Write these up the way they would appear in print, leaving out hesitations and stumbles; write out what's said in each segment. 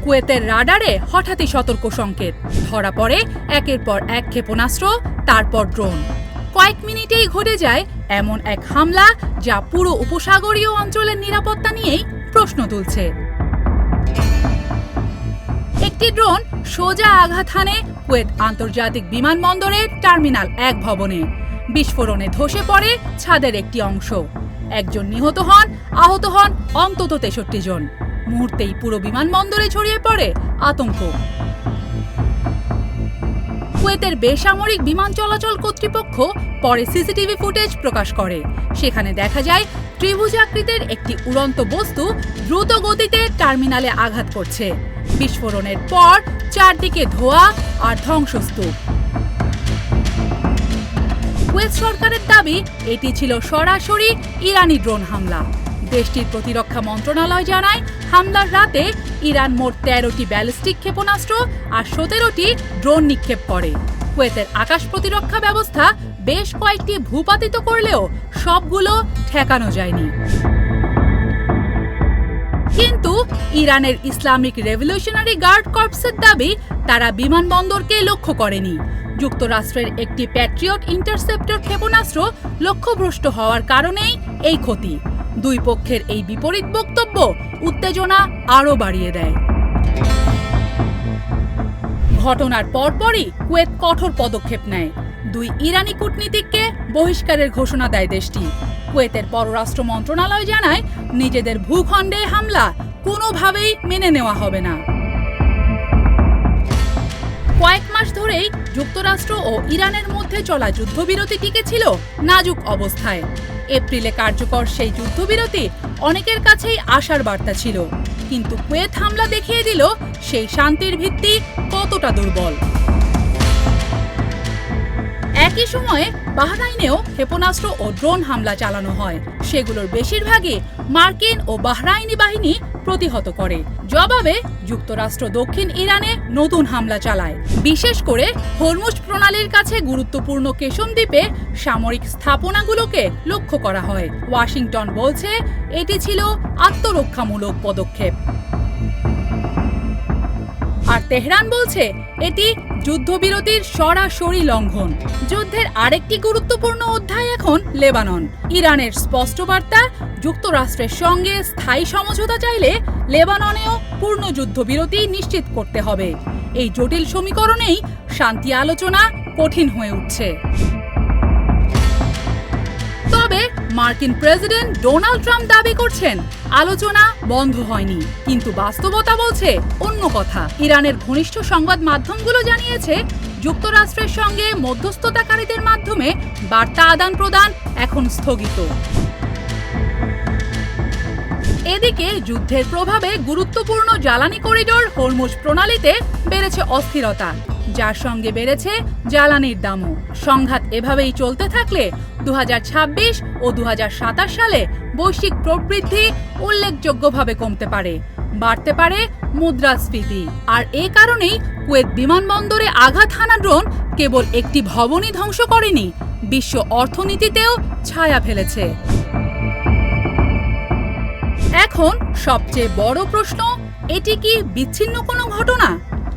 কুয়েতের রাডারে হঠাৎই সতর্ক সংকেত, ধরা পড়ে একের পর এক ক্ষেপণাস্ত্র, তারপর ড্রোন। কয়েক মিনিটেই ঘটে যায় এমন এক হামলা যা পুরো উপসাগরীয় অঞ্চলের নিরাপত্তা নিয়েই প্রশ্ন তুলছে। একটি ড্রোন সোজা আঘাত হানে কুয়েত আন্তর্জাতিক বিমানবন্দরের টার্মিনাল 1 ভবনে। বিস্ফোরণে ধসে পড়ে ছাদের একটি অংশ। একজন নিহত হন, আহত হন অন্তত 63 জন। মুহূর্তেই পুরো বিমানবন্দরে ছড়িয়ে পড়ে আতঙ্ক। কুয়েতের বেসামরিক বিমান চলাচল কর্তৃপক্ষ পরে সিসিটিভি ফুটেজ প্রকাশ করে। সেখানে দেখা যায় ত্রিভুজাকৃতির একটি উড়ন্ত বস্তু দ্রুত গতিতে টার্মিনালে আঘাত করছে। বিস্ফোরণের পর চারদিকে ধোঁয়া আর ধ্বংসস্তূপ। কুয়েত সরকারের দাবি এটি ছিল সরাসরি ইরানি ড্রোন হামলা। দেশটির প্রতিরক্ষা মন্ত্রণালয় জানায়, হামলার রাতে ইরান মোট 13টি ব্যালিস্টিক ক্ষেপণাস্ত্র আর 17টি ড্রোন নিক্ষেপ করে। কুয়েতের আকাশ প্রতিরক্ষা ব্যবস্থা বেশ কয়েকটি ভূপাতিত করলেও সবগুলো ঠেকানো যায়নি। কিন্তু ইরানের ইসলামিক রেভলিউশনারি গার্ড কর্পসের দাবি, তারা বিমানবন্দরকে লক্ষ্য করেনি। যুক্তরাষ্ট্রের একটি প্যাট্রিয়ট ইন্টারসেপ্টর ক্ষেপণাস্ত্র লক্ষ্যভ্রষ্ট হওয়ার কারণেই এই ক্ষতি। দুই পক্ষের এই বিপরীত বক্তব্য উত্তেজনা আরও বাড়িয়ে দেয়। ঘটনার পরপরই কুয়েত কঠোর পদক্ষেপ নেয়। 2 ইরানি কূটনীতিককে বহিষ্কারের ঘোষণা দেয় দেশটি। কুয়েতের পররাষ্ট্র মন্ত্রণালয় জানায়, নিজেদের ভূখণ্ডে হামলা কোনোভাবেই মেনে নেওয়া হবে না। কয়েক মাস ধরেই যুক্তরাষ্ট্র ও ইরানের মধ্যে চলা যুদ্ধবিরতি টিকেছিল নাজুক অবস্থায়। এপ্রিলে কার্যকর সেই যুদ্ধবিরতি অনেকের কাছেই আশার বার্তা ছিল, কিন্তু কুয়েত হামলা দেখিয়ে দিল সেই শান্তির ভিত্তি কতটা দুর্বল। একই সময়ে বাহরাইনেও ক্ষেপণাস্ত্র ও ড্রোন হামলা চালানো হয়। সেগুলোর বেশিরভাগই মার্কিন ও বাহরাইনি বাহিনী প্রতিহত করে। জবাবে যুক্তরাষ্ট্র দক্ষিণ ইরানে নতুন হামলা চালায়। বিশেষ করে হরমুজ প্রণালীর কাছে গুরুত্বপূর্ণ কেশম দ্বীপে সামরিক স্থাপনাগুলোকে লক্ষ্য করা হয়। ওয়াশিংটন বলছে এটি ছিল আত্মরক্ষামূলক পদক্ষেপ, আর তেহরান বলছে এটি যুদ্ধবিরতির সরাসরি লঙ্ঘন। যুদ্ধের আরেকটি গুরুত্বপূর্ণ অধ্যায় এখন লেবানন। ইরানের স্পষ্ট বার্তা, যুক্তরাষ্ট্রের সঙ্গে স্থায়ী সমঝোতা চাইলে লেবাননেও পূর্ণ যুদ্ধবিরতি নিশ্চিত করতে হবে। এই জটিল সমীকরণেই শান্তি আলোচনা কঠিন হয়ে উঠছে। তবে মার্কিন প্রেসিডেন্ট ডোনাল্ড ট্রাম্প দাবি করছেন আলোচনা বন্ধ হয়নি, কিন্তু বাস্তবতা বলছে অন্য কথা। ইরানের ঘনিষ্ঠ সংবাদ মাধ্যমগুলো জানিয়েছে, যুক্তরাষ্ট্রের সঙ্গে মধ্যস্থতাকারীদের মাধ্যমে বার্তা আদান প্রদান এখন স্থগিত। এদিকে যুদ্ধের প্রভাবে গুরুত্বপূর্ণ জ্বালানি করিডোর হরমুজ প্রণালীতে বেড়েছে অস্থিরতা, যার সঙ্গে বেড়েছে জ্বালানির দামও। সংঘাত এভাবেই চলতে থাকলে 2026 ও 2027 সালে বৈশ্বিক প্রবৃদ্ধি উল্লেখযোগ্যভাবে কমতে পারে, বাড়তে পারে মুদ্রাস্ফীতি। আর এ কারণেই কুয়েত বিমানবন্দরে আঘাত হানা ড্রোন কেবল একটি ভবনই ধ্বংস করেনি, বিশ্ব অর্থনীতিতেও ছায়া ফেলেছে। এখন সবচেয়ে বড় প্রশ্ন, এটি কি বিচ্ছিন্ন কোনো ঘটনা,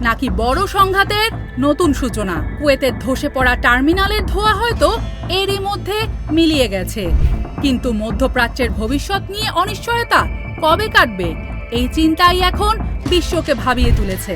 নাকি বড় সংঘাতের নতুন সূচনা? কুয়েতের ধসে পড়া টার্মিনালের ধোঁয়া হয়তো এরই মধ্যে মিলিয়ে গেছে, কিন্তু মধ্যপ্রাচ্যের ভবিষ্যৎ নিয়ে অনিশ্চয়তা কবে কাটবে, এই চিন্তাই এখন বিশ্বকে ভাবিয়ে তুলেছে।